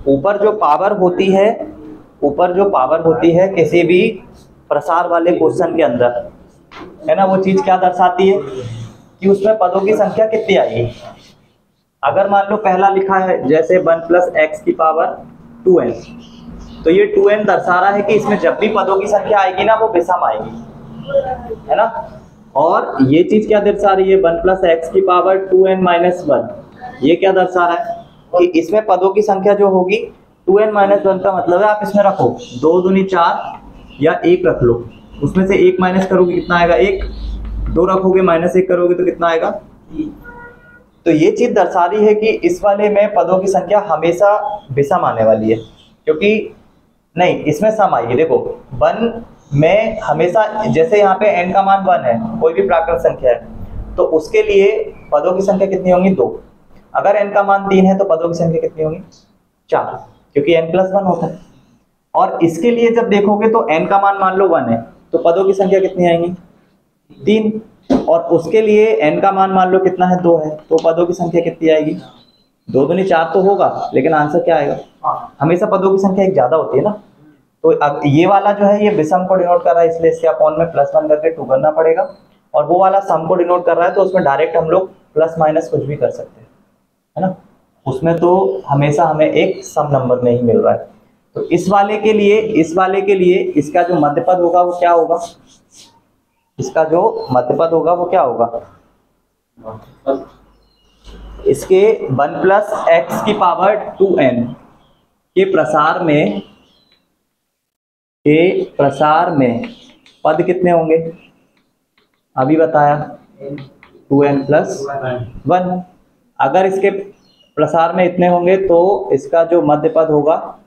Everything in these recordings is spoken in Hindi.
ऊपर जो पावर होती है, ऊपर जो पावर होती है किसी भी प्रसार वाले क्वेश्चन के अंदर, है ना, वो चीज क्या दर्शाती है कि उसमें पदों की संख्या कितनी आएगी। अगर मान लो पहला लिखा है जैसे 1 + x की पावर 2n, तो ये 2n दर्शा रहा है कि इसमें जब भी पदों की संख्या आएगी ना वो विषम आएगी, है ना। और ये चीज क्या दर्शा रही है, 1 + x की पावर 2n - 1, ये क्या दर्शा रहा है कि इसमें पदों की संख्या जो होगी 2n - 1 का मतलब है आप इसमें रखो 2 दूनी 4 या 1 रख लो, उसमें से 1 माइनस करोगे कितना आएगा 1, 2 रखोगे -1 करोगे तो कितना आएगा। तो ये चीज दर्शा रही है कि इस वाले में पदों की संख्या हमेशा विषम आने वाली है, क्योंकि नहीं इसमें सम आएगी। देखो 1 में हमेशा, जैसे यहाँ पे n का मान 1 है, कोई भी प्राकृत संख्या है, तो उसके लिए पदों की संख्या कितनी होंगी 2। अगर n का मान 3 है तो पदों की संख्या कितनी होगी 4, क्योंकि n + 1 होता है। और इसके लिए जब देखोगे तो n का मान लो 1 है तो पदों की संख्या कितनी आएंगी 3, और उसके लिए n का मान लो कितना है 2 है, तो पदों की संख्या कितनी आएगी 2 दूनी 4 तो होगा, लेकिन आंसर क्या आएगा, हमेशा पदों की संख्या एक ज्यादा होती है ना। तो अब ये वाला जो है ये विषम को डिनोट कर रहा है, इसलिए इसके अपॉन में +1 करके 2 करना पड़ेगा, और वो वाला सम को डिनोट कर रहा है तो उसमें डायरेक्ट हम लोग प्लस माइनस कुछ भी कर सकते हैं, है ना। उसमें तो हमेशा हमें एक सम नंबर में ही मिल रहा है। तो इस वाले के लिए इसका जो मध्यपद होगा वो क्या होगा, इसका जो मध्यपद होगा वो क्या होगा, इसके 1 + x की पावर 2n के प्रसार में पद कितने होंगे, अभी बताया 2n + 1। अगर इसके प्रसार में इतने होंगे तो इसका जो मध्य पद होगा,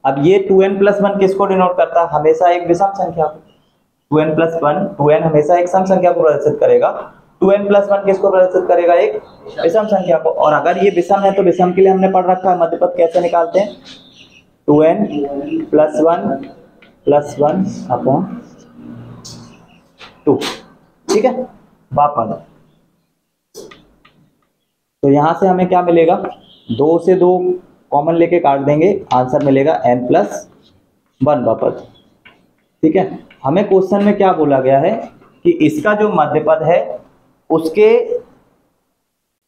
अब ये 2n + 1 किसको डिनोट करता है, हमेशा एक विषम संख्या को। 2n + 1, 2n हमेशा एक सम संख्या को प्रदर्शित करेगा, 2n + 1 किसको प्रदर्शित करेगा, एक विषम संख्या को। और अगर ये विषम है तो विषम के लिए हमने पढ़ रखा है मध्य पद कैसे निकालते हैं, 2n + 1 + 1/2, ठीक है वापस। तो यहां से हमें क्या मिलेगा, 2 से 2 कॉमन लेके काट देंगे, आंसर मिलेगा n + 1 वापस, ठीक है। हमें क्वेश्चन में क्या बोला गया है कि इसका जो मध्यपद है उसके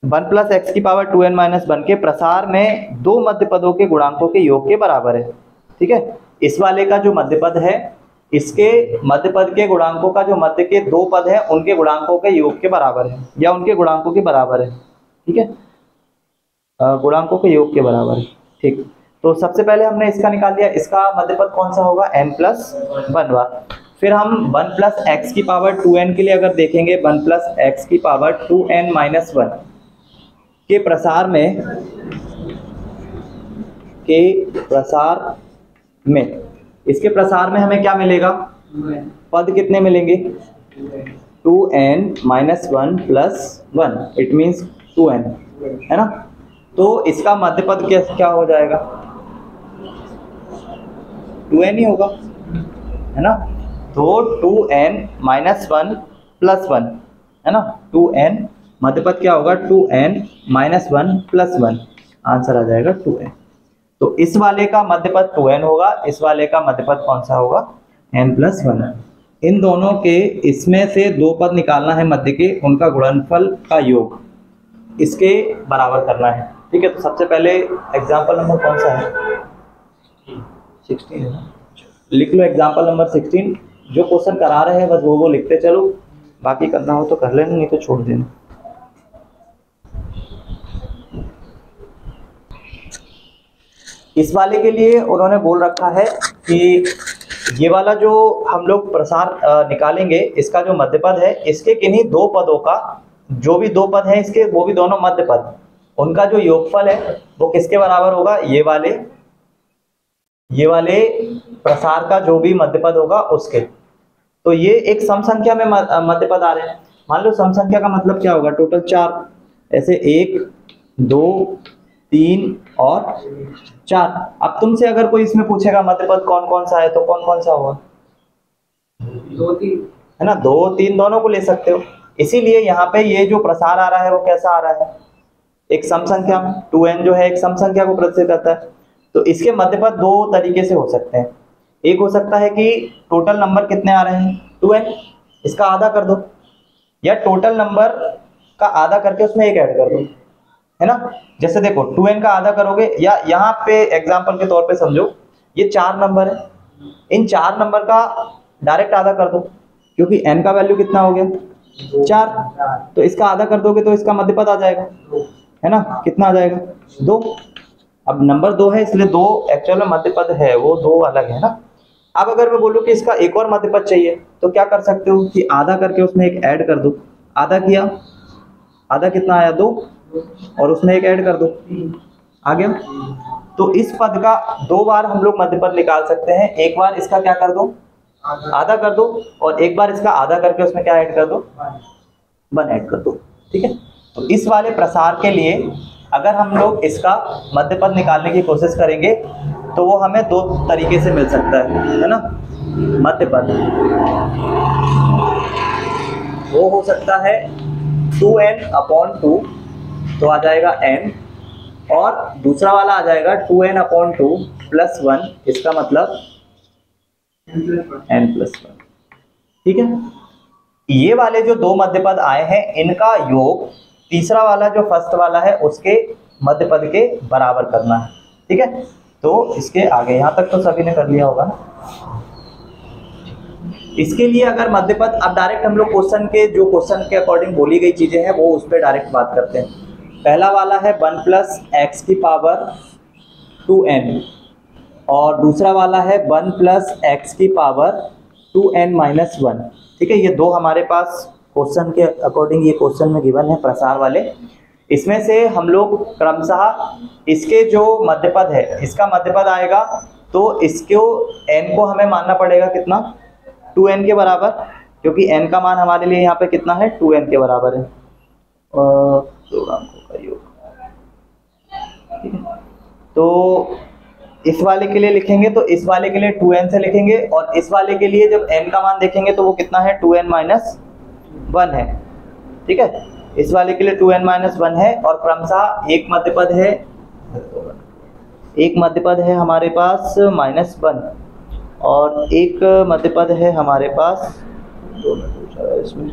1 + x की पावर 2n - 1 के प्रसार में दो मध्यपदों के गुणांकों के योग के बराबर है, ठीक है। इस वाले का जो मध्यपद है, इसके मध्यपद के गुणांकों का जो मध्य के दो पद है उनके गुणांकों के योग के बराबर है, या उनके गुणांकों के बराबर है, ठीक है, गुणांकों के योग के बराबर है, ठीक। तो सबसे पहले हमने इसका निकाल लिया, इसका मध्यपद कौन सा होगा, n + 1। फिर हम 1 + x की पावर 2n के लिए अगर देखेंगे, 1 + x की पावर 2n - 1 के प्रसार में इसके प्रसार में हमें क्या मिलेगा, पद कितने मिलेंगे, 2n - 1 + 1, इट मीन्स 2n, है ना। तो इसका मध्यपद क्या हो जाएगा, 2n ही होगा, है ना। तो 2n - 1 + 1, है ना, 2n मध्यपद क्या होगा, 2n - 1 + 1, आंसर आ जाएगा 2n। तो इस वाले का मध्यपद 2n होगा, इस वाले का मध्यपद कौन सा होगा, n + 1। इन दोनों के इसमें से दो पद निकालना है मध्य के, उनका गुणनफल का योग इसके बराबर करना है, ठीक है। तो सबसे पहले एग्जाम्पल नंबर कौन सा है, 16 है ना, लिख लो एग्जाम्पल नंबर 16। जो क्वेश्चन करा रहे हैं बस वो लिखते चलो, बाकी करना हो तो कर लेना, नहीं तो छोड़ देना। इस वाले के लिए उन्होंने बोल रखा है कि ये वाला जो हम लोग प्रसार निकालेंगे, इसका जो मध्यपद है, इसके किन्हीं दो पदों का, जो भी दो पद हैं इसके, वो भी दोनों मध्यपद, उनका जो योगफल है वो किसके बराबर होगा, ये वाले प्रसार का जो भी मध्यपद होगा उसके। तो ये एक सम संख्या में मध्यपद आ रहे हैं। मान लो सम संख्या का मतलब क्या होगा, टोटल 4, ऐसे 1 2 3 और 4। अब तुमसे अगर कोई इसमें पूछेगा मध्यपद कौन कौन सा है, तो कौन कौन सा होगा, 2 3, है ना, 2 3 दोनों को ले सकते हो। इसीलिए यहाँ पे ये जो प्रसार आ रहा है वो कैसा आ रहा है, एक सम संख्या में, 2n जो है एक सम संख्या को प्रदर्शित करता है। तो इसके मध्य पद दो तरीके से हो सकते हैं। एक हो सकता है कि टोटल नंबर कितने आ रहे हैं 2n, इसका आधा कर दो, या टोटल नंबर का आधा करके उसमें एक ऐड कर दो, है ना। जैसे देखो 2n का आधा करोगे, या यहाँ पे एग्जांपल के तौर पे समझो ये 4 नंबर है, इन 4 नंबर का डायरेक्ट आधा कर दो, क्योंकि n का वैल्यू कितना हो गया 4, तो इसका आधा कर दोगे तो इसका मध्य पद आ जाएगा, है ना। कितना आ जाएगा 2। अब नंबर 2 है इसलिए 2 एक्चुअल में मध्य पद है, वो 2 अलग है ना। अब अगर मैं बोलूं कि इसका एक और मध्य पद चाहिए तो क्या कर सकते हो कि आधा करके उसमें एक ऐड कर दो, आधा किया, आधा कितना आया 2, और उसमें एक ऐड कर दो, आ गया। तो इस पद का 2 बार हम लोग मध्य पद निकाल सकते हैं। एक बार इसका क्या कर दो आधा कर दो, और एक बार इसका आधा करके उसमें क्या ऐड कर दो 1 ऐड कर दो, ठीक है। तो इस वाले प्रसार के लिए अगर हम लोग इसका मध्य पद निकालने की कोशिश करेंगे तो वो हमें 2 तरीके से मिल सकता है ना। मध्य पद वो हो सकता है 2n/2, तो आ जाएगा n, और दूसरा वाला आ जाएगा 2n/2 + 1, इसका मतलब n+1, ठीक है। ये वाले जो 2 मध्य पद आए हैं इनका योग तीसरा वाला जो फर्स्ट वाला है उसके मध्य पद के बराबर करना है, ठीक है। तो इसके आगे यहाँ तक तो सभी ने कर लिया होगा। इसके लिए अगर मध्य पद, अब डायरेक्ट हम लोग क्वेश्चन के अकॉर्डिंग बोली गई चीजें हैं वो उस पर डायरेक्ट बात करते हैं। पहला वाला है 1 + x⁴2n, और दूसरा वाला है 1 + x⁴2n-1, ठीक है। ये 2 हमारे पास क्वेश्चन के अकॉर्डिंग ये क्वेश्चन में गिवन है प्रसार वाले। इसमें से हम लोग क्रमशः इसके जो मध्य पद है इसका मध्य पद आएगा, तो इसको n को हमें मानना पड़ेगा कितना 2n के बराबर, क्योंकि n का मान हमारे लिए यहाँ पे कितना है 2n के बराबर है। तो इस वाले के लिए लिखेंगे तो इस वाले के लिए 2n से लिखेंगे, और इस वाले के लिए जब n का मान देखेंगे तो वो कितना है 2n-1 है, ठीक है। इस वाले के लिए 2n-1 है, और क्रमशः एक मध्य पद है हमारे पास -1, और एक मध्य पद है हमारे पास, इसमें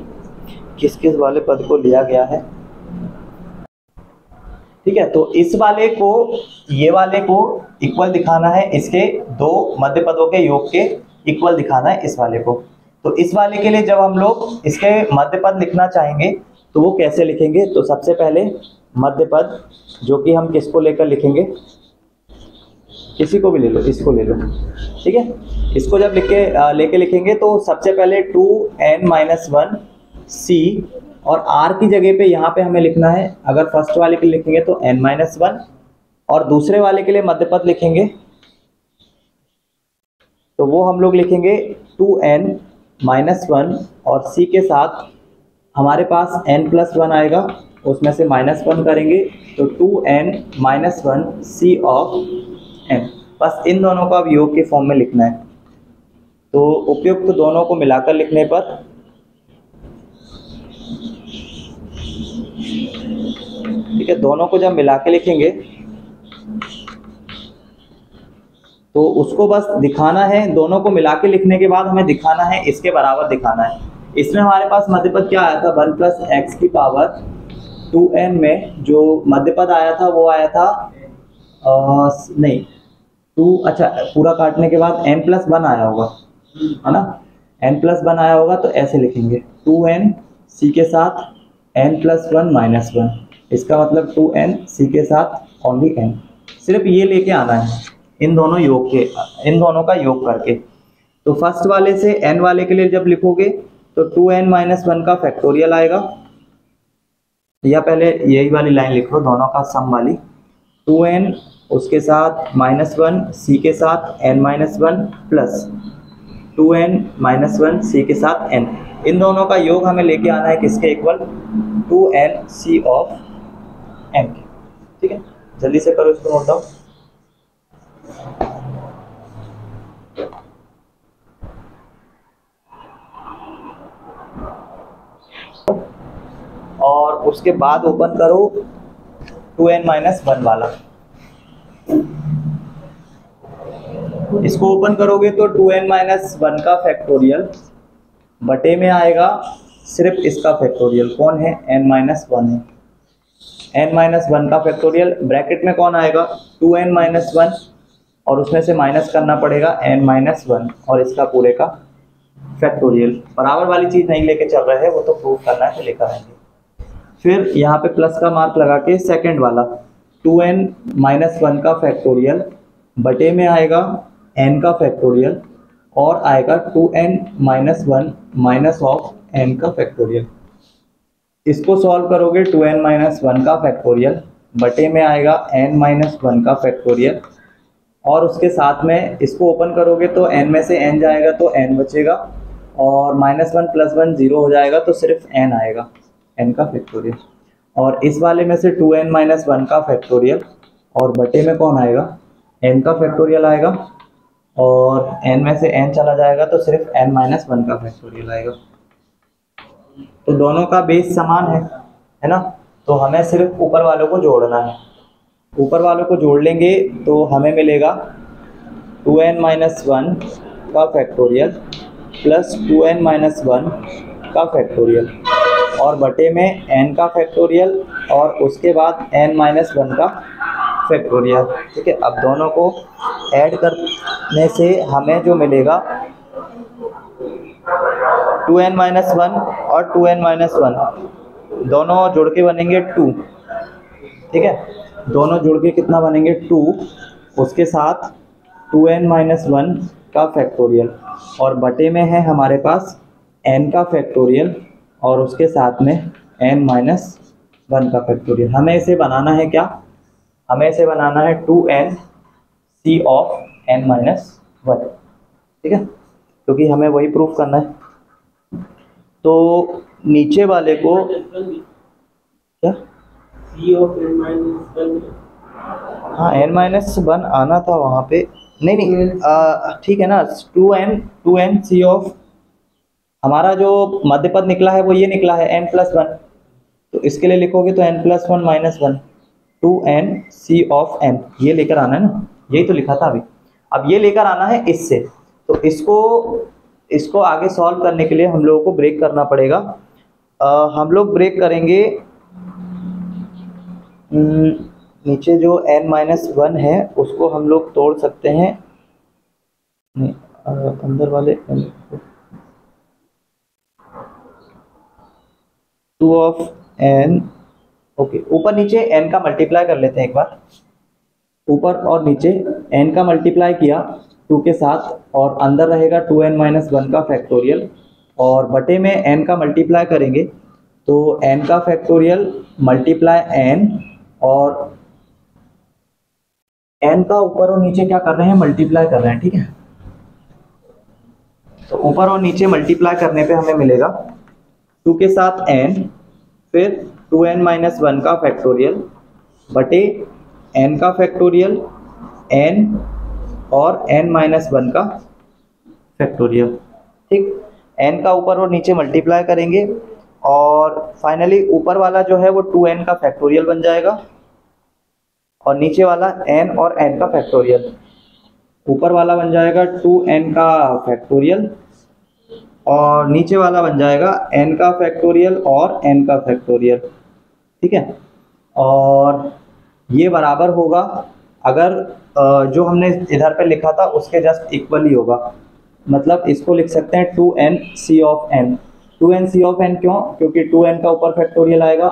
किस किस वाले पद को लिया गया है, ठीक है। तो इस वाले को ये वाले को इक्वल दिखाना है, इसके 2 मध्य पदों के योग के इक्वल दिखाना है इस वाले को। तो इस वाले के लिए जब हम लोग इसके मध्य पद लिखना चाहेंगे तो वो कैसे लिखेंगे, तो सबसे पहले मध्य पद जो कि हम किसको लेकर लिखेंगे, किसी को भी ले लो, इसको ले लो, ठीक है। इसको जब लेके लिखेंगे तो सबसे पहले 2n-1 c, और r की जगह पे यहाँ पे हमें लिखना है, अगर फर्स्ट वाले के लिए लिखेंगे तो n-1, और दूसरे वाले के लिए मध्य पद लिखेंगे तो वो हम लोग लिखेंगे 2n-1, और c के साथ हमारे पास n+1 आएगा, उसमें से -1 करेंगे तो 2n-1 c ऑफ n। बस इन दोनों को अब योग के फॉर्म में लिखना है। तो उपयुक्त दोनों को मिलाकर लिखने पर ठीक है, दोनों को जब मिला के लिखेंगे तो उसको बस दिखाना है, दोनों को मिला के लिखने के बाद हमें दिखाना है इसके बराबर दिखाना है। इसमें हमारे पास मध्य पद क्या आया था 1 + x⁴2n में जो मध्य पद आया था वो आया था नहीं 2, अच्छा पूरा काटने के बाद n+1 आया होगा, है ना, n+1 आया होगा, तो ऐसे लिखेंगे 2n c के साथ n+1 -1, इसका मतलब 2n c के साथ ओनली n। सिर्फ ये लेके आना है इन दोनों का योग करके। तो फर्स्ट वाले से n वाले के लिए जब लिखोगे तो 2n-1 का फैक्टोरियल आएगा, या पहले यही वाली लाइन लिख लो दोनों का सम वाली, 2n उसके साथ -1 c के साथ n-1 प्लस 2n-1 c के साथ n। इन दोनों का योग हमें लेके आना है किसके equal 2n c of n के, ठीक है। जल्दी से करो इसको नोट डाउन। और उसके बाद ओपन करो 2n-1 वाला। इसको ओपन करोगे तो 2n माइनस 1 का फैक्टोरियल बटे में आएगा सिर्फ इसका फैक्टोरियल। कौन है? n माइनस 1 है। n माइनस 1 का फैक्टोरियल ब्रैकेट में कौन आएगा? 2n माइनस 1 और उसमें से माइनस करना पड़ेगा n माइनस 1 और इसका पूरे का फैक्टोरियल। बराबर वाली चीज नहीं लेके चल रहे हैं, वो तो प्रूव करना है तो लेकर आएंगे। फिर यहाँ पे प्लस का मार्क लगा के सेकंड वाला 2n माइनस 1 का फैक्टोरियल बटे में आएगा n का फैक्टोरियल और आएगा 2n minus 1 minus of n का फैक्टोरियल। इसको सॉल्व करोगे 2n माइनस 1 का फैक्टोरियल बटे में आएगा n माइनस 1 का फैक्टोरियल और उसके साथ में इसको ओपन करोगे तो n में से n जाएगा तो n बचेगा और माइनस 1 प्लस 1 0 हो जाएगा तो सिर्फ n आएगा, n का फैक्टोरियल। और इस वाले में से 2n माइनस 1 का फैक्टोरियल और बटे में कौन आएगा? n का फैक्टोरियल आएगा और n में से n चला जाएगा तो सिर्फ n माइनस 1 का फैक्टोरियल आएगा। तो दोनों का बेस समान है ना? तो हमें सिर्फ ऊपर वालों को जोड़ना है। ऊपर वालों को जोड़ लेंगे तो हमें मिलेगा 2n माइनस 1 का फैक्टोरियल प्लस 2n माइनस 1 का फैक्टोरियल और बटे में n का फैक्टोरियल और उसके बाद n माइनस 1 का फैक्टोरियल। ठीक है, अब दोनों को ऐड करने से हमें जो मिलेगा 2n माइनस 1 और 2n माइनस 1 दोनों जुड़ के बनेंगे 2। ठीक है, दोनों जुड़ के कितना बनेंगे? 2। उसके साथ 2n माइनस 1 का फैक्टोरियल और बटे में है हमारे पास n का फैक्टोरियल और उसके साथ में n माइनस 1 का फैक्टोरियल। हमें इसे बनाना है क्या? हमें इसे बनाना है 2n c of n minus 1। ठीक है, क्योंकि हमें वही प्रूफ करना है। तो नीचे वाले को क्या C of n minus 1, हाँ n माइनस 1 आना था वहाँ पे। नहीं ठीक है ना, 2n c ऑफ हमारा जो मध्य पद निकला है वो ये निकला है n प्लस 1, तो इसके लिए लिखोगे तो n plus 1 minus 1 2n c of n, ये लेकर आना है ना, यही तो लिखा था अभी। अब ये लेकर आना है इससे, तो इसको आगे सॉल्व करने के लिए हम लोगों को ब्रेक करना पड़ेगा। हम लोग ब्रेक करेंगे नीचे जो n माइनस 1 है उसको हम लोग तोड़ सकते हैं, नहीं अंदर वाले 2 ऑफ n। ओके, ऊपर नीचे n का मल्टीप्लाई कर लेते हैं एक बार। ऊपर और नीचे n का मल्टीप्लाई किया 2 के साथ और अंदर रहेगा 2n माइनस 1 का फैक्टोरियल और बटे में n का मल्टीप्लाई करेंगे तो n का फैक्टोरियल मल्टीप्लाई n और n का ऊपर और नीचे क्या कर रहे हैं? मल्टीप्लाई कर रहे हैं। ठीक है, तो ऊपर और नीचे मल्टीप्लाई करने पे हमें मिलेगा 2 के साथ n फिर 2n माइनस 1 का फैक्टोरियल बटे n का फैक्टोरियल n और n माइनस 1 का फैक्टोरियल। ठीक, n का ऊपर और नीचे मल्टीप्लाई करेंगे और फाइनली ऊपर वाला जो है वो 2n का फैक्टोरियल बन जाएगा और नीचे वाला n और n का फैक्टोरियल। ऊपर वाला बन जाएगा 2n का फैक्टोरियल और नीचे वाला बन जाएगा n का फैक्टोरियल और n का फैक्टोरियल। ठीक है, और ये बराबर होगा अगर जो हमने इधर पे लिखा था उसके जस्ट इक्वल ही होगा, मतलब इसको लिख सकते हैं 2n c of n। 2n c of n क्यों? क्योंकि 2n का ऊपर फैक्टोरियल आएगा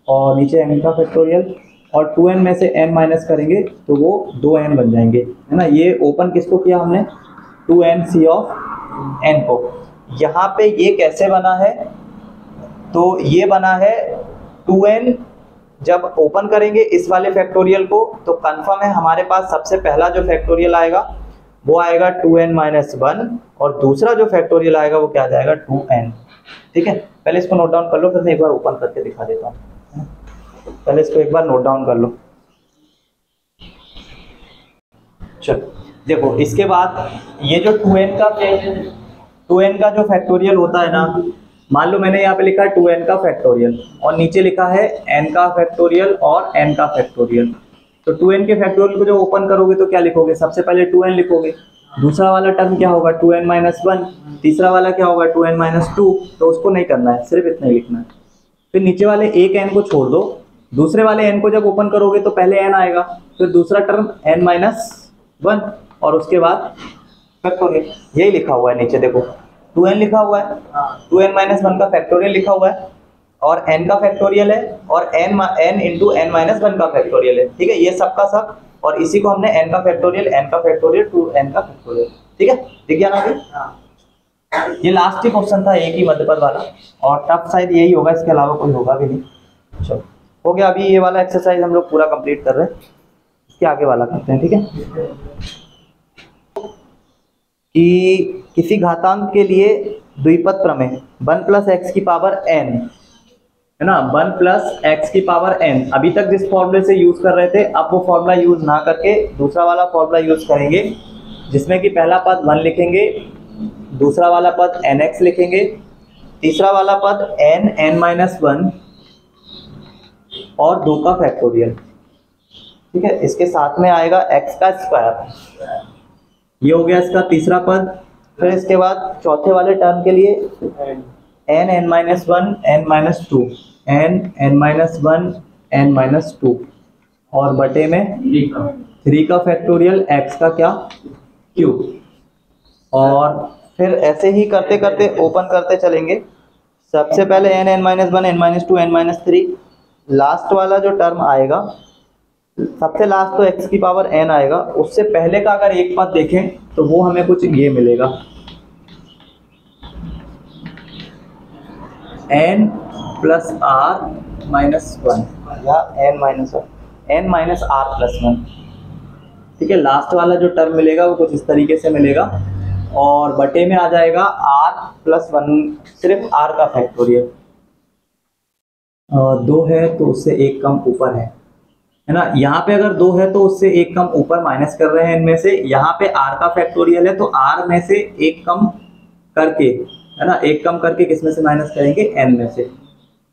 और नीचे n का फैक्टोरियल और 2n में से n माइनस करेंगे तो वो 2n बन जाएंगे, है ना। ये ओपन किसको किया हमने? 2n c ऑफ n को। यहाँ पे ये कैसे बना है? तो ये बना है 2n, जब ओपन करेंगे इस वाले फैक्टोरियल को तो कंफर्म है हमारे पास सबसे पहला जो फैक्टोरियल आएगा वो आएगा 2n माइनस 1 और दूसरा जो फैक्टोरियल आएगा वो क्या जाएगा? 2n। ठीक है, पहले इसको नोट डाउन कर लो, फिर मैं एक बार ओपन करके दिखा देता हूँ। पहले इसको एक बार नोट डाउन कर लो। चलो देखो, इसके बाद ये जो 2n का जो फैक्टोरियल होता है ना, मान लो मैंने यहाँ पे लिखा है 2n का फैक्टोरियल और नीचे लिखा है n का फैक्टोरियल और n का फैक्टोरियल। तो 2n के फैक्टोरियल को जो ओपन करोगे तो क्या लिखोगे? सबसे पहले 2n लिखोगे, दूसरा वाला टर्म क्या होगा 2n-1, तीसरा वाला क्या होगा 2n-2, तो उसको नहीं करना है, सिर्फ इतना ही लिखना है। फिर नीचे वाले एक n को छोड़ दो, दूसरे वाले n को जब ओपन करोगे तो पहले n आएगा, फिर दूसरा टर्म n-1 और उसके बाद फैक्टोरियल। यही लिखा हुआ है नीचे देखो, 2n लिखा हुआ है, 2n-1 का फैक्टोरियल लिखा हुआ है और n का फैक्टोरियल है और n इंटू n-1 का फैक्टोरियल है, ठीक है, ये सब का सब, और इसी को हमने n का फैक्टोरियल 2n का फैक्टोरियल, ठीक है, दिख गया ना अभी? ये लास्ट ही क्वेश्चन था एक ही मध्य पद वाला, और टफ शायद यही होगा, इसके अलावा कोई होगा भी नहीं। चलो हो गया, अभी ये वाला एक्सरसाइज हम लोग पूरा कंप्लीट कर रहे हैं, इसके आगे वाला करते हैं, ठीक है। कि किसी घातांक के लिए द्विपद प्रमेय 1 प्लस एक्स की पावर n, है ना, 1 प्लस एक्स की पावर n, अभी तक जिस फॉर्मूले से यूज कर रहे थे अब वो फॉर्मूला यूज ना करके दूसरा वाला फॉर्मूला यूज करेंगे, जिसमें कि पहला पद 1 लिखेंगे, दूसरा वाला पद nx लिखेंगे, तीसरा वाला पद n-1 और 2 का फैक्टोरियल, ठीक है, इसके साथ में आएगा x का स्क्वायर, ये हो गया इसका तीसरा पद। फिर इसके बाद चौथे वाले टर्म के लिए n-1 n-2 n-1 n-2 और बटे में 3 का फैक्टोरियल x का क्या क्यूब, और फिर ऐसे ही करते करते ओपन करते चलेंगे। सबसे पहले n-1 n-2 n-3, लास्ट वाला जो टर्म आएगा, सबसे लास्ट तो x की पावर n आएगा, उससे पहले का अगर एक पद देखें तो वो हमें कुछ ये मिलेगा, n प्लस r माइनस 1 या n माइनस r प्लस 1, ठीक है, लास्ट वाला जो टर्म मिलेगा वो कुछ इस तरीके से मिलेगा, और बटे में आ जाएगा r प्लस 1, सिर्फ r का फैक्टोरियल, 2 है तो उससे एक कम ऊपर है ना, यहाँ पे अगर 2 है तो उससे एक कम ऊपर माइनस कर रहे हैं इनमें से, यहाँ पे r का फैक्टोरियल है तो r में से एक कम करके, है ना, एक कम करके किस में से माइनस करेंगे, n में से,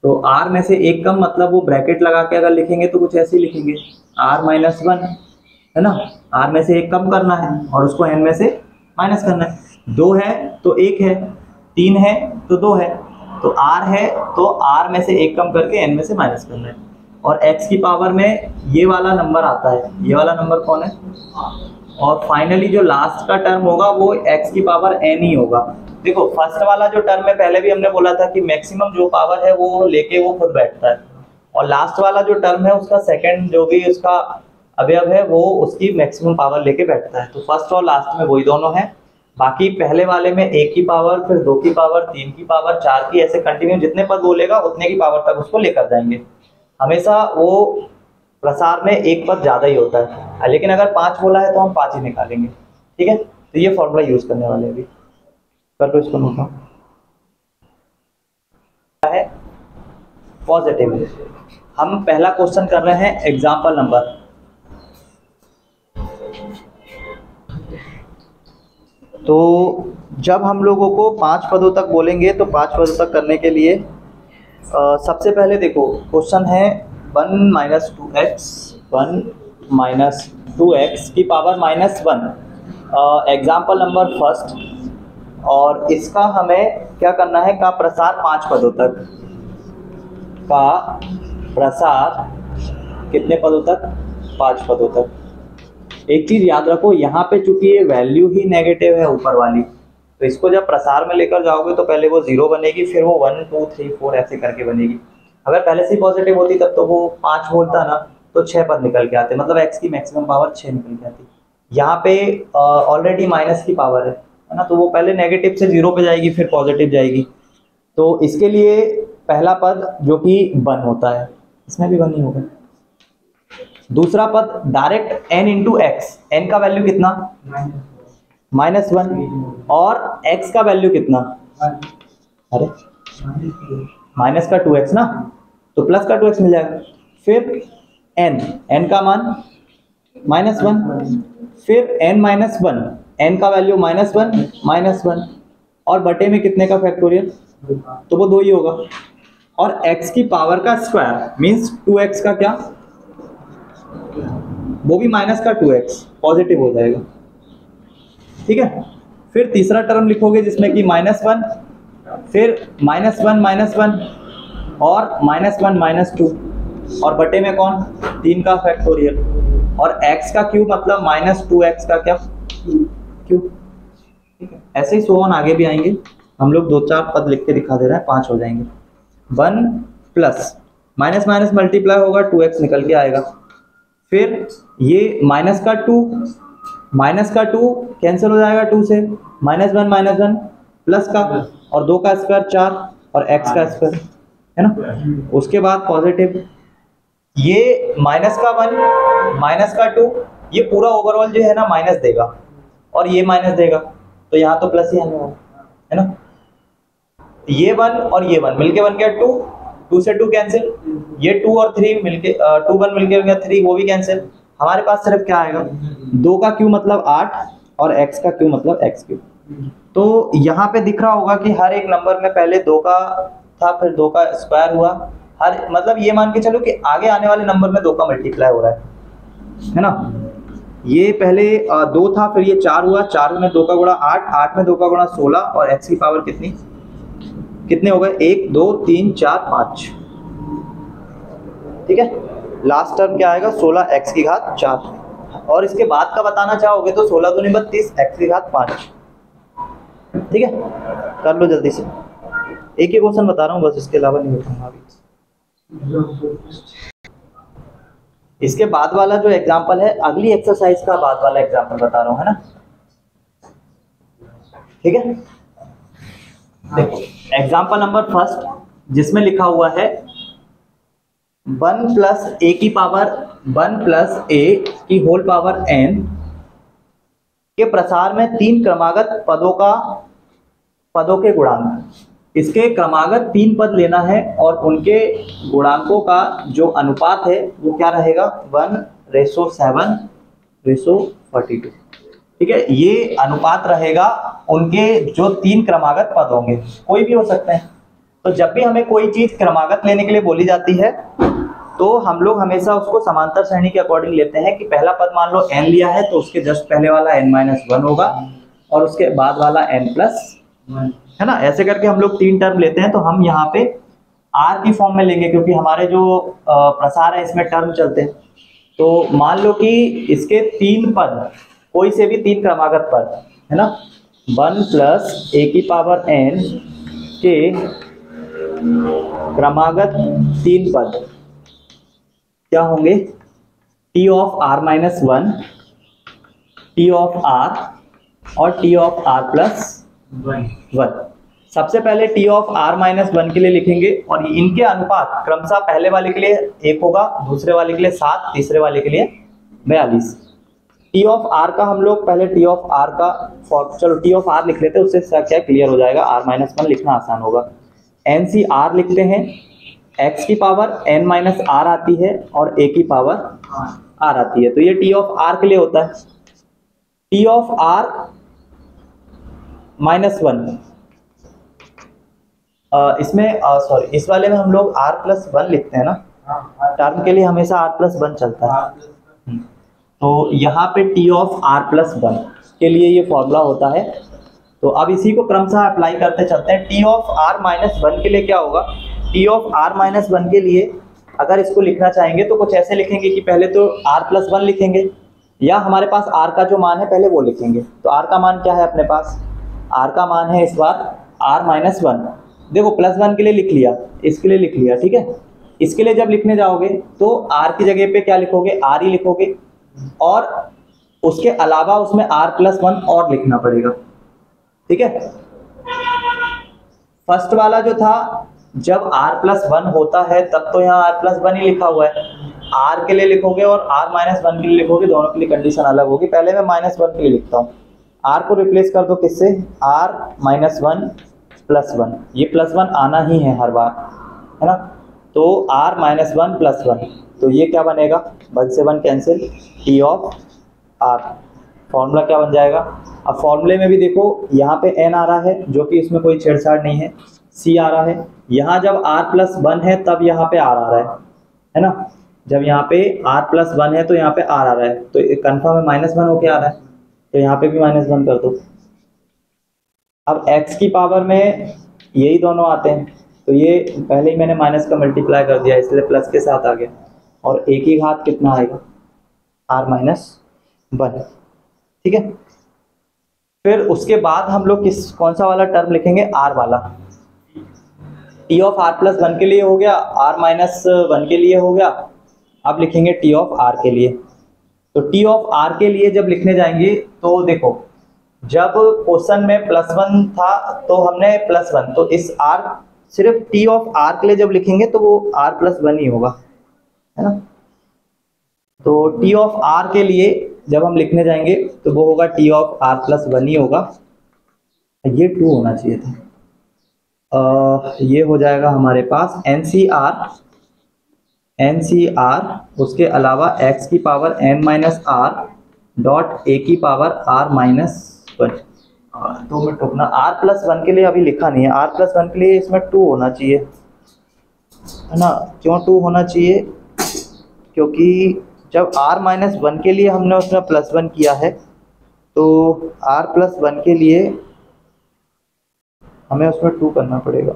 तो r में से एक कम मतलब वो ब्रैकेट लगा के अगर लिखेंगे तो कुछ ऐसे ही लिखेंगे r-1, है ना, r में से एक कम करना है और उसको n में से माइनस करना है, 2 है तो 1 है, 3 है तो 2 है, तो r है तो r में से एक कम करके n में से माइनस करना है, और x की पावर में ये वाला नंबर आता है, ये वाला नंबर कौन है, और फाइनली जो लास्ट का टर्म होगा वो x की पावर n ही होगा। देखो फर्स्ट वाला जो टर्म है पहले भी हमने बोला था कि मैक्सिमम जो पावर है वो लेके वो खुद बैठता है, और लास्ट वाला जो टर्म है उसका सेकंड जो भी उसका अवयव है वो उसकी मैक्सिमम पावर लेके बैठता है, तो फर्स्ट और लास्ट में वही दोनों है, बाकी पहले वाले में 1 की पावर, फिर 2 की पावर, 3 की पावर, 4 की, ऐसे कंटिन्यू जितने पद बोलेगा उतने की पावर तक उसको लेकर जाएंगे, हमेशा वो प्रसार में एक पद ज्यादा ही होता है, लेकिन अगर 5 बोला है तो हम 5 ही निकालेंगे, ठीक है, तो ये फॉर्मूला यूज करने वाले हैं अभी, कर लो इसको नोट है पॉजिटिव। हम पहला क्वेश्चन कर रहे हैं एग्जाम्पल नंबर, तो जब हम लोगों को 5 पदों तक बोलेंगे तो 5 पदों तक करने के लिए सबसे पहले देखो क्वेश्चन है 1 माइनस 2x की पावर -1, एग्जाम्पल नंबर फर्स्ट, और इसका हमें क्या करना है, का प्रसार 5 पदों तक, का प्रसार कितने पदों तक, 5 पदों तक। एक चीज याद रखो, यहाँ पे चूंकि ये वैल्यू ही नेगेटिव है ऊपर वाली, तो इसको जब प्रसार में लेकर जाओगे तो पहले वो 0 बनेगी, फिर वो 1 2 3 4 ऐसे करके बनेगी। अगर पहले से ही पॉजिटिव होती तब तो वो 5 बोलता ना तो 6 पद निकल के आते, मतलब x की मैक्सिमम पावर 6 निकल के आती। यहाँ पे ऑलरेडी माइनस की पावर है ना, तो वो पहले नेगेटिव से 0 पे जाएगी फिर पॉजिटिव जाएगी, तो इसके लिए पहला पद जो कि 1 होता है, इसमें भी 1 ही होगा। दूसरा पद direct n into x, n का वैल्यू कितना -1, और x का वैल्यू कितना, अरे माइनस का 2x ना, तो प्लस का 2x मिल जाएगा, फिर n का मान -1, फिर n-1, n का वैल्यू -1, और बटे में कितने का फैक्टोरियल, तो वो 2 ही होगा, और x की पावर का स्क्वायर मींस 2x का क्या, वो भी माइनस का 2x, पॉजिटिव हो जाएगा। ठीक है। फिर तीसरा टर्म लिखोगे जिसमें कि -1, फिर -1 और -1 और बटे में कौन, 3 का फैक्टोरियल, और x का क्यूब मतलब -2x का क्या क्यूब। ठीक है, ऐसे ही सो ऑन आगे भी आएंगे हम लोग। 2-4 पद लिख के दिखा दे रहे हैं, 5 हो जाएंगे। 1 प्लस माइनस माइनस मल्टीप्लाई होगा, 2x निकल के आएगा। फिर ये माइनस का 2 कैंसिल हो जाएगा 2 से, -1 प्लस का, और 2 का स्क्वायर 4 और x का स्क्वायर, है ना। उसके बाद पॉजिटिव, ये -1 -2, ये पूरा ओवरऑल जो है ना माइनस देगा, और ये माइनस देगा, तो यहाँ तो प्लस ही आने वाला है ना। ये 1 और ये 1 मिलके बन गया 2, 2 से 2 कैंसिल, ये 2 और 3 मिलके 2 1 मिलके बन गया 3, वो भी कैंसिल। हमारे पास सिर्फ क्या आएगा, 2 का क्यूब मतलब 8 और x का क्यूब मतलब x क्यूब। तो यहाँ पे दिख रहा होगा कि हर एक नंबर में पहले 2 का था, फिर 2 का स्क्वायर हुआ, हर मतलब ये मान के चलो कि आगे आने वाले नंबर में 2 का मल्टीप्लाई हो रहा है ना। ये पहले 2 था, फिर ये 4 हुआ, 4 में 2 का गुणा 8, 8 में 2 का गुणा 16, और x की पावर कितने हो गए, 1 2 3 4 5। ठीक है, लास्ट टर्म क्या आएगा, 16x की घात 4, और इसके बाद का बताना चाहोगे तो 16 दूनी 32, x की घात 5। ठीक है, कर लो जल्दी से, एक ही क्वेश्चन बता रहा हूँ बस, इसके अलावा नहीं बताऊंगा अभी। इसके बाद वाला जो एग्जाम्पल है, अगली एक्सरसाइज का बाद वाला एग्जाम्पल बता रहा हूँ, है ना। ठीक है, देखो एग्जाम्पल नंबर फर्स्ट, जिसमें लिखा हुआ है 1 प्लस a की पावर 1 प्लस a की होल पावर n के प्रसार में 3 क्रमागत पदों के गुणांक। इसके क्रमागत 3 पद लेना है और उनके गुणांकों का जो अनुपात है वो क्या रहेगा, 1:7:42। ठीक है, ये अनुपात रहेगा उनके जो 3 क्रमागत पद होंगे, कोई भी हो सकते हैं। तो जब भी हमें कोई चीज क्रमागत लेने के लिए बोली जाती है तो हम लोग हमेशा उसको समांतर श्रेणी के अकॉर्डिंग लेते हैं कि पहला पद मान लो n लिया है तो उसके जस्ट पहले वाला n-1 होगा और उसके बाद वाला n+1, है ना। ऐसे करके हम लोग 3 टर्म लेते हैं। तो हम यहाँ पे r की फॉर्म में लेंगे क्योंकि हमारे जो प्रसार है इसमें टर्म चलते हैं। तो मान लो कि इसके 3 पद, कोई से भी 3 क्रमागत पद, है ना, 1 प्लस a की पावर n के क्रमागत 3 पद क्या होंगे, t of r-1, t of r और t ऑफ r+1। सबसे पहले t ऑफ r-1 के लिए लिखेंगे और इनके अनुपात क्रमशः पहले वाले के लिए 1 होगा, दूसरे वाले के लिए 7, तीसरे वाले के लिए 42। t ऑफ r का हम लोग पहले t ऑफ r का चलो t ऑफ r लिख लेते हैं, उससे क्या क्लियर हो जाएगा, r-1 लिखना आसान होगा। NCr लिखते हैं, x की पावर n-r आती है और a की पावर r आती है। तो ये t ऑफ r के लिए होता है, t ऑफ r-1 इसमें सॉरी इस वाले में हम लोग r+1 लिखते हैं ना, टर्म के लिए हमेशा r+1 चलता है। तो यहाँ पे t ऑफ r+1 के लिए ये फॉर्मूला होता है। तो अब इसी को क्रमशः अप्लाई करते चलते हैं। t ऑफ r-1 के लिए क्या होगा, t ऑफ r-1 के लिए अगर इसको लिखना चाहेंगे तो कुछ ऐसे लिखेंगे कि पहले तो r+1 लिखेंगे, या हमारे पास r का जो मान है पहले वो लिखेंगे। तो r का मान क्या है अपने पास, r का मान है इस बार r-1, देखो +1 के लिए लिख लिया, इसके लिए लिख लिया, ठीक है। इसके लिए जब लिखने जाओगे तो r की जगह पे क्या लिखोगे, r ही लिखोगे, और उसके अलावा उसमें r+1 और लिखना पड़ेगा, ठीक है। फर्स्ट वाला जो था, जब r+1 होता है तब तो यहाँ r+1 ही लिखा हुआ है, r के लिए लिखोगे और r-1 के लिए लिखोगे, दोनों के लिए कंडीशन अलग होगी। पहले मैं -1 के लिए लिखता हूँ, r को रिप्लेस कर दो किससे, r-1 +1, ये +1 आना ही है हर बार, है ना। तो r-1 +1, तो ये क्या बनेगा, 1 से 1 cancel, t of r, formula क्या बन जाएगा। अब फॉर्मूले में भी देखो यहाँ पे n आ रहा है जो कि इसमें कोई छेड़छाड़ नहीं है, c आ रहा है, यहाँ जब r+1 है तब यहाँ पे r आ रहा है ना। जब यहाँ पे r+1 है तो यहाँ पे r आ रहा है, तो कंफर्म है -1 होके आ रहा है। तो यहाँ पे भी -1 कर दो। अब x की पावर में यही दोनों आते हैं, तो ये पहले ही मैंने माइनस का मल्टीप्लाई कर दिया इसलिए प्लस के साथ आ गया, और एक ही घात कितना आएगा, r-1। ठीक है, फिर उसके बाद हम लोग कौन सा वाला टर्म लिखेंगे, r वाला। t ऑफ r+1 के लिए हो गया, r-1 के लिए हो गया। अब लिखेंगे t ऑफ r के लिए। तो t ऑफ r के लिए जब लिखने जाएंगे तो देखो, जब क्वेश्चन में +1 था तो हमने +1, तो इस r सिर्फ t ऑफ r के लिए जब लिखेंगे तो वो r+1 ही होगा, है ना। तो t ऑफ r के लिए जब हम लिखने जाएंगे तो वो होगा t ऑफ r+1 ही होगा। ये 2 होना चाहिए था। ये हो जाएगा हमारे पास NCR, उसके अलावा x की पावर n-r डॉट a की पावर r-1। 2 में टोकना, r+1 के लिए अभी लिखा नहीं है, r+1 के लिए इसमें 2 होना चाहिए, है ना। क्यों 2 होना चाहिए, क्योंकि जब r-1 के लिए हमने उसमें +1 किया है, तो r+1 के लिए हमें उसमें 2 करना पड़ेगा,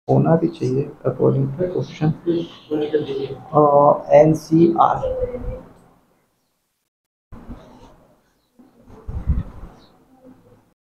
होना भी चाहिए अकॉर्डिंग टू क्वेश्चन। NCR